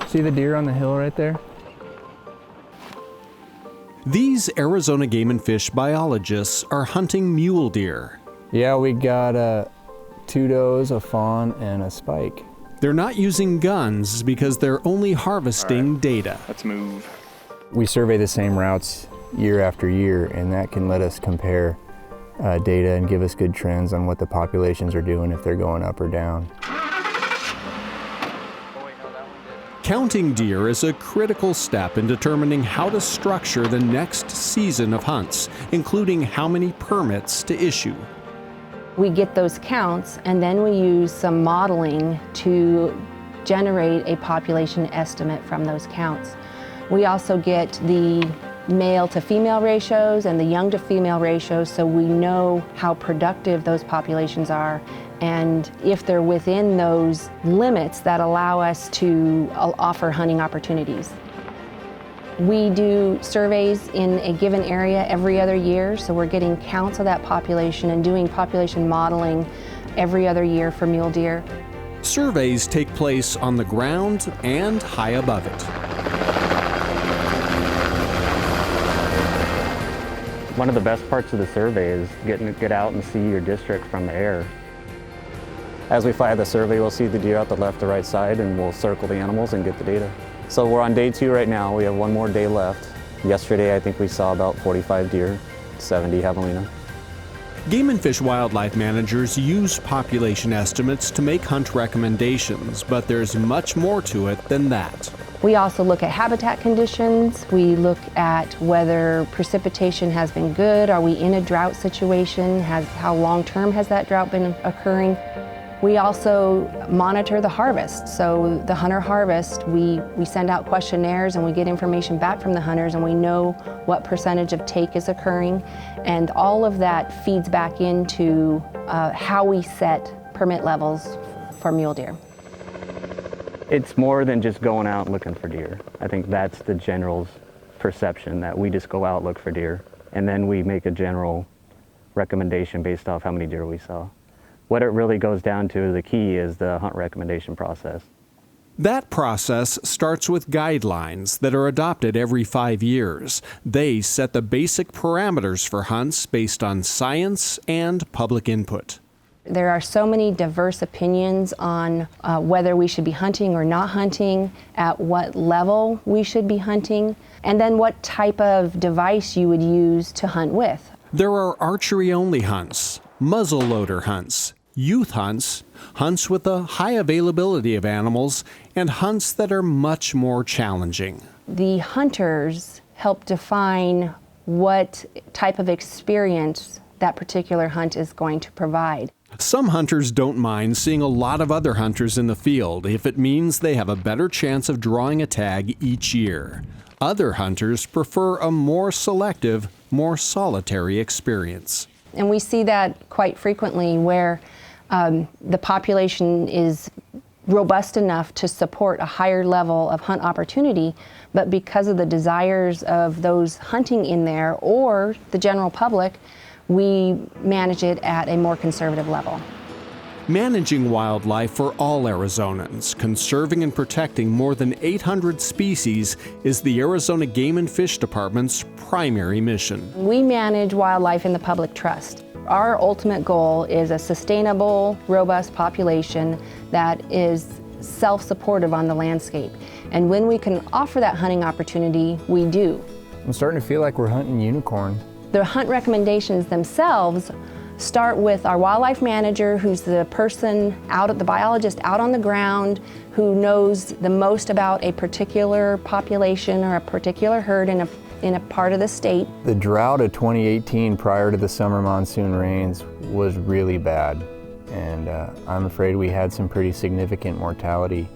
See the deer on the hill right there? These Arizona Game and Fish biologists are hunting mule deer. Yeah, we got 2 does, a fawn, and a spike. They're not using guns because they're only harvesting data. Let's move. We survey the same routes year after year, and that can let us compare data and give us good trends on what the populations are doing, if they're going up or down. Counting deer is a critical step in determining how to structure the next season of hunts, including how many permits to issue. We get those counts, and then we use some modeling to generate a population estimate from those counts. We also get the male to female ratios and the young to female ratios, so we know how productive those populations are and if they're within those limits that allow us to offer hunting opportunities. We do surveys in a given area every other year, so we're getting counts of that population and doing population modeling every other year for mule deer. Surveys take place on the ground and high above it. One of the best parts of the survey is getting to get out and see your district from the air. As we fly the survey, we'll see the deer out the left or right side, and we'll circle the animals and get the data. So we're on day 2 right now. We have 1 more day left. Yesterday, I think we saw about 45 deer, 70 javelina. Game and Fish wildlife managers use population estimates to make hunt recommendations, but there's much more to it than that. We also look at habitat conditions. We look at whether precipitation has been good. Are we in a drought situation? How long-term has that drought been occurring? We also monitor the harvest. So the hunter harvest, we send out questionnaires and we get information back from the hunters, and we know what percentage of take is occurring. And all of that feeds back into how we set permit levels for mule deer. It's more than just going out looking for deer. I think that's the general's perception, that we just go out, look for deer, and then we make a general recommendation based off how many deer we saw. What it really goes down to, the key, is the hunt recommendation process. That process starts with guidelines that are adopted every 5 years. They set the basic parameters for hunts based on science and public input. There are so many diverse opinions on whether we should be hunting or not hunting, at what level we should be hunting, and then what type of device you would use to hunt with. There are archery-only hunts, muzzleloader hunts, youth hunts, hunts with a high availability of animals, and hunts that are much more challenging. The hunters help define what type of experience that particular hunt is going to provide. Some hunters don't mind seeing a lot of other hunters in the field if it means they have a better chance of drawing a tag each year. Other hunters prefer a more selective, more solitary experience. And we see that quite frequently, where the population is robust enough to support a higher level of hunt opportunity, but because of the desires of those hunting in there or the general public, we manage it at a more conservative level. Managing wildlife for all Arizonans, conserving and protecting more than 800 species is the Arizona Game and Fish Department's primary mission. We manage wildlife in the public trust. Our ultimate goal is a sustainable, robust population that is self-supportive on the landscape. And when we can offer that hunting opportunity, we do. I'm starting to feel like we're hunting unicorn. The hunt recommendations themselves start with our wildlife manager, who's the person the biologist out on the ground, who knows the most about a particular population or a particular herd in a part of the state. The drought of 2018 prior to the summer monsoon rains was really bad, and I'm afraid we had some pretty significant mortality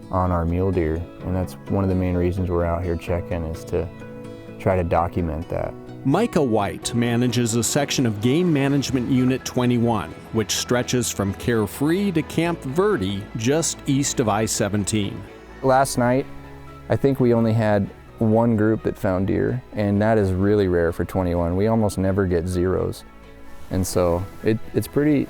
on our mule deer, and that's one of the main reasons we're out here checking, is to try to document that. Micah White manages a section of Game Management Unit 21, which stretches from Carefree to Camp Verde, just east of I-17. Last night, I think we only had one group that found deer, and that is really rare for 21. We almost never get zeros, and so it's pretty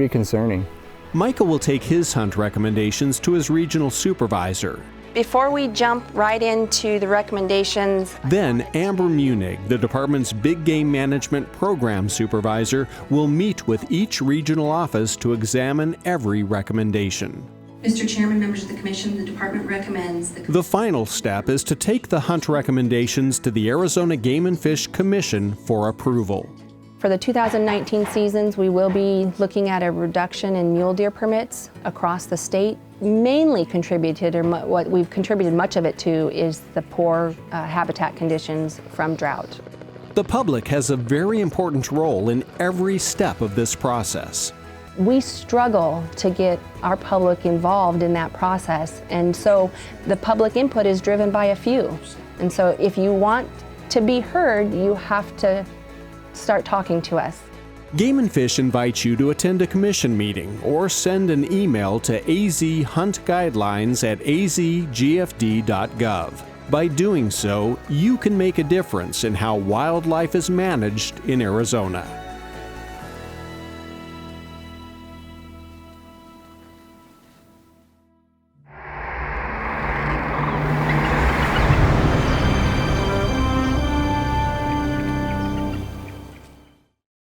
concerning. Micah will take his hunt recommendations to his regional supervisor. Before we jump right into the recommendations, Then Amber Munig, the department's Big Game Management Program Supervisor, will meet with each regional office to examine every recommendation. Mr. Chairman, members of the Commission, the Department recommends The final step is to take the hunt recommendations to the Arizona Game and Fish Commission for approval. for the 2019 seasons, we will be looking at a reduction in mule deer permits across the state. Mainly contributed, or what we've contributed much of it to, is the poor habitat conditions from drought. The public has a very important role in every step of this process. We struggle to get our public involved in that process, and so the public input is driven by a few. And so if you want to be heard, you have to start talking to us. Game and Fish invites you to attend a commission meeting or send an email to azhuntguidelines@azgfd.gov. By doing so, you can make a difference in how wildlife is managed in Arizona.